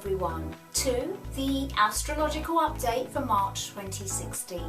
everyone to the astrological update for March 2016.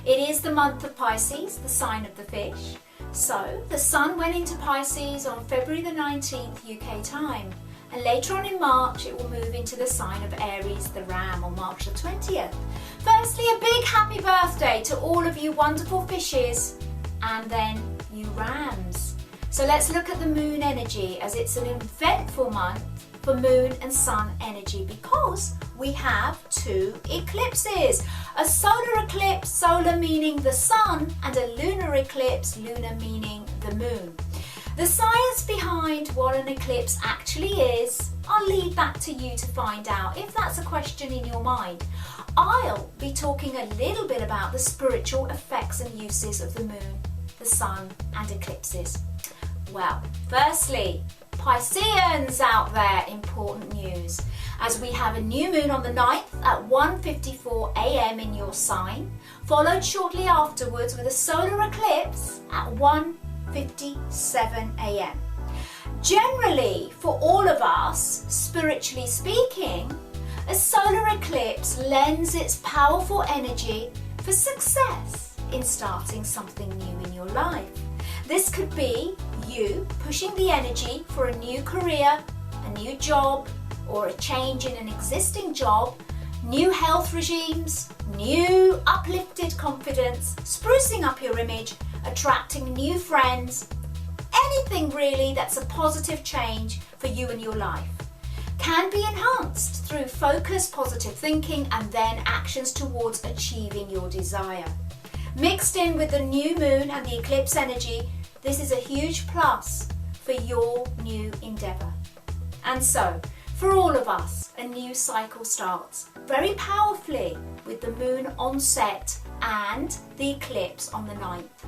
It is the month of Pisces, the sign of the fish. So the sun went into Pisces on February the 19th UK time, and later on in March it will move into the sign of Aries, the ram, on March the 20th. Firstly, a big happy birthday to all of you wonderful fishes, and then you rams. So let's look at the moon energy, as it's an eventful month for moon and sun energy because we have two eclipses. A solar eclipse, solar meaning the sun, and a lunar eclipse, lunar meaning the moon. The science behind what an eclipse actually is, I'll leave that to you to find out if that's a question in your mind. I'll be talking a little bit about the spiritual effects and uses of the moon, the sun, and eclipses. Well, firstly, Pisceans out there, important news, as we have a new moon on the 9th at 1:54 AM in your sign, followed shortly afterwards with a solar eclipse at 1:57 AM. Generally, for all of us, spiritually speaking, a solar eclipse lends its powerful energy for success in starting something new in your life. This could be you pushing the energy for a new career, a new job, or a change in an existing job, new health regimes, new uplifted confidence, sprucing up your image, attracting new friends, anything really that's a positive change for you and your life. Can be enhanced through focused positive thinking and then actions towards achieving your desire. Mixed in with the new moon and the eclipse energy, this is a huge plus for your new endeavour. And so, for all of us, a new cycle starts very powerfully with the moon onset and the eclipse on the 9th.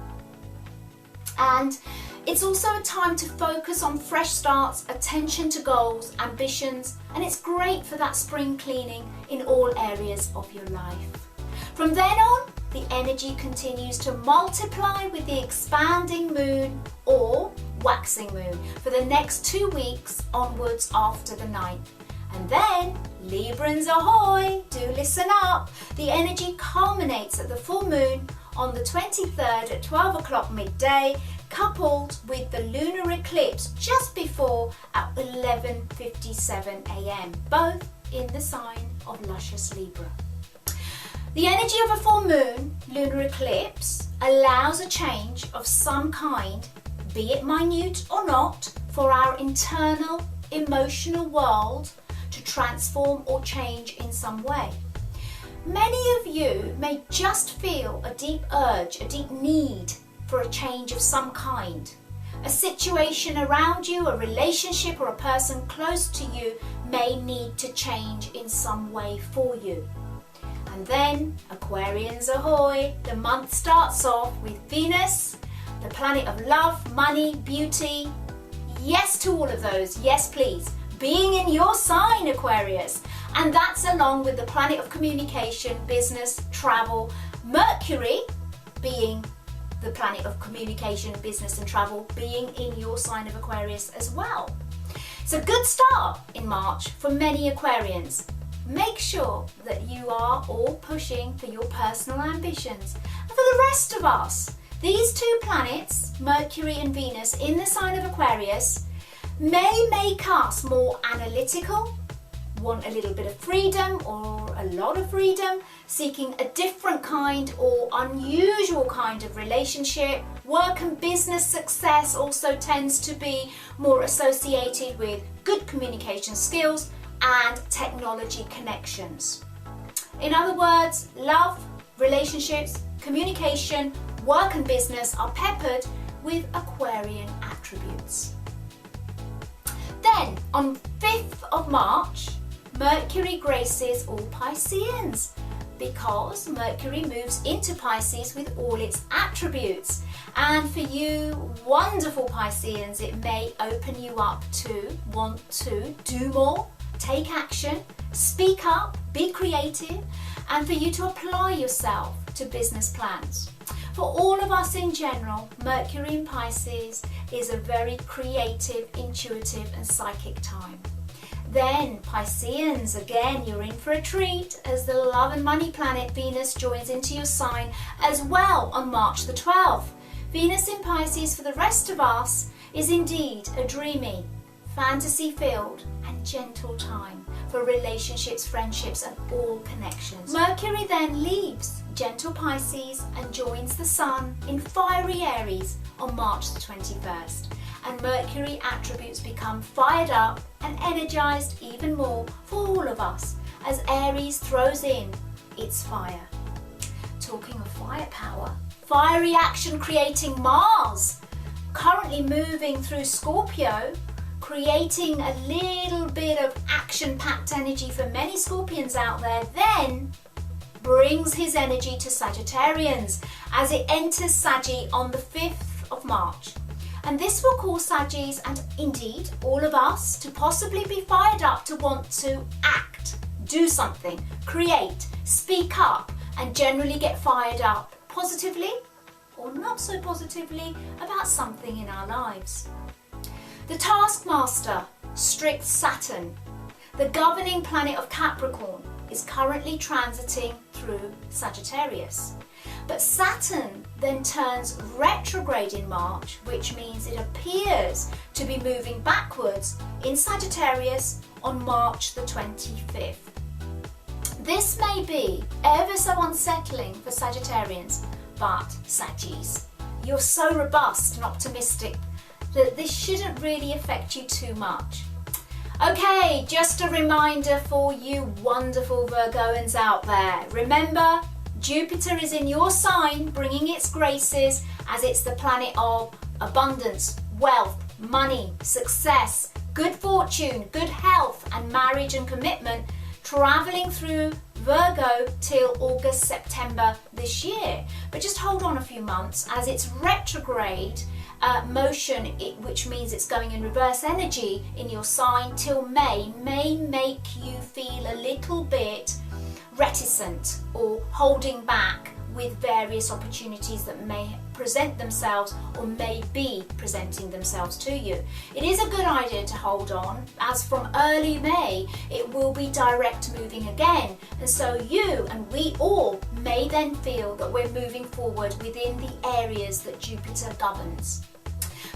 And it's also a time to focus on fresh starts, attention to goals, ambitions, and it's great for that spring cleaning in all areas of your life. From then on, the energy continues to multiply with the expanding moon or waxing moon for the next 2 weeks onwards after the 9th. And then, Librans ahoy, do listen up. The energy culminates at the full moon on the 23rd at 12 o'clock midday, coupled with the lunar eclipse just before at 11:57 AM, both in the sign of luscious Libra. The energy of a full moon, lunar eclipse, allows a change of some kind, be it minute or not, for our internal emotional world to transform or change in some way. Many of you may just feel a deep urge, a deep need for a change of some kind. A situation around you, a relationship or a person close to you may need to change in some way for you. And then, Aquarians ahoy, the month starts off with Venus, the planet of love, money, beauty. Yes to all of those, yes please, being in your sign, Aquarius. And that's along with the planet of communication, business, travel, Mercury being the planet of communication, business and travel, being in your sign of Aquarius as well. It's a good start in March for many Aquarians. Make sure that you are all pushing for your personal ambitions. And for the rest of us, these two planets, Mercury and Venus, in the sign of Aquarius, may make us more analytical, want a little bit of freedom or a lot of freedom, seeking a different kind or unusual kind of relationship. Work and business success also tends to be more associated with good communication skills and technology connections. In other words, love, relationships, communication, work and business are peppered with Aquarian attributes. Then, on 5th of March, Mercury graces all Pisceans because Mercury moves into Pisces with all its attributes. And for you wonderful Pisceans, it may open you up to want to do more, take action, speak up, be creative, and for you to apply yourself to business plans. For all of us in general, Mercury in Pisces is a very creative, intuitive and psychic time. Then Pisceans, again, you're in for a treat as the love and money planet Venus joins into your sign as well on March the 12th. Venus in Pisces for the rest of us is indeed a dreamy, fantasy-filled and gentle time for relationships, friendships and all connections. Mercury then leaves gentle Pisces and joins the Sun in fiery Aries on March the 21st. And Mercury attributes become fired up and energized even more for all of us as Aries throws in its fire. Talking of firepower, fiery action creating Mars, currently moving through Scorpio, creating a little bit of action-packed energy for many Scorpions out there, then brings his energy to Sagittarians as it enters Saggy on the 5th of March. And this will cause Saggies and indeed all of us to possibly be fired up to want to act, do something, create, speak up and generally get fired up positively or not so positively about something in our lives. The taskmaster, strict Saturn, the governing planet of Capricorn, is currently transiting through Sagittarius. But Saturn then turns retrograde in March, which means it appears to be moving backwards in Sagittarius on March the 25th. This may be ever so unsettling for Sagittarians, but Saggies, you're so robust and optimistic that this shouldn't really affect you too much. Okay, just a reminder for you wonderful Virgoans out there. Remember, Jupiter is in your sign bringing its graces as it's the planet of abundance, wealth, money, success, good fortune, good health and marriage and commitment, travelling through Virgo till August, September this year. But just hold on a few months as its retrograde motion, which means it's going in reverse energy in your sign till May make you feel a little bit reticent or holding back with various opportunities that may present themselves or may be presenting themselves to you. It is a good idea to hold on, as from early May it will be direct moving again, and so you and we all may then feel that we're moving forward within the areas that Jupiter governs.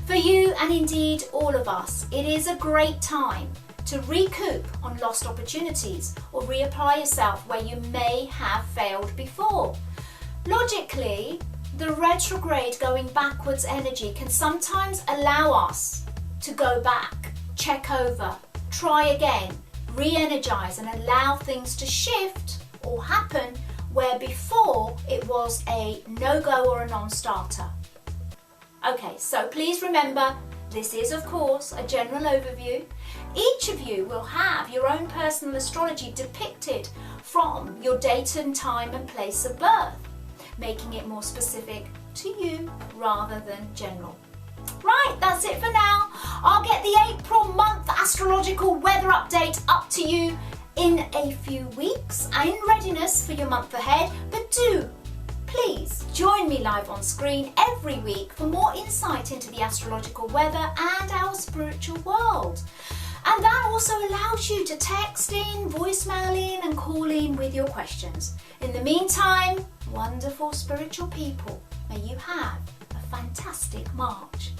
For you and indeed all of us, it is a great time to recoup on lost opportunities or reapply yourself where you may have failed before. Logically, the retrograde going backwards energy can sometimes allow us to go back, check over, try again, re-energize and allow things to shift or happen where before it was a no-go or a non-starter. Okay, so please remember, this is of course a general overview. Each of you will have your own personal astrology depicted from your date and time and place of birth, making it more specific to you rather than general. Right, that's it for now. I'll get the April month astrological weather update up to you in a few weeks in readiness for your month ahead, but do please join me live on screen every week for more insight into the astrological weather and our spiritual world. And that also allows you to text in, voicemail in and call in with your questions. In the meantime, wonderful spiritual people, may you have a fantastic March.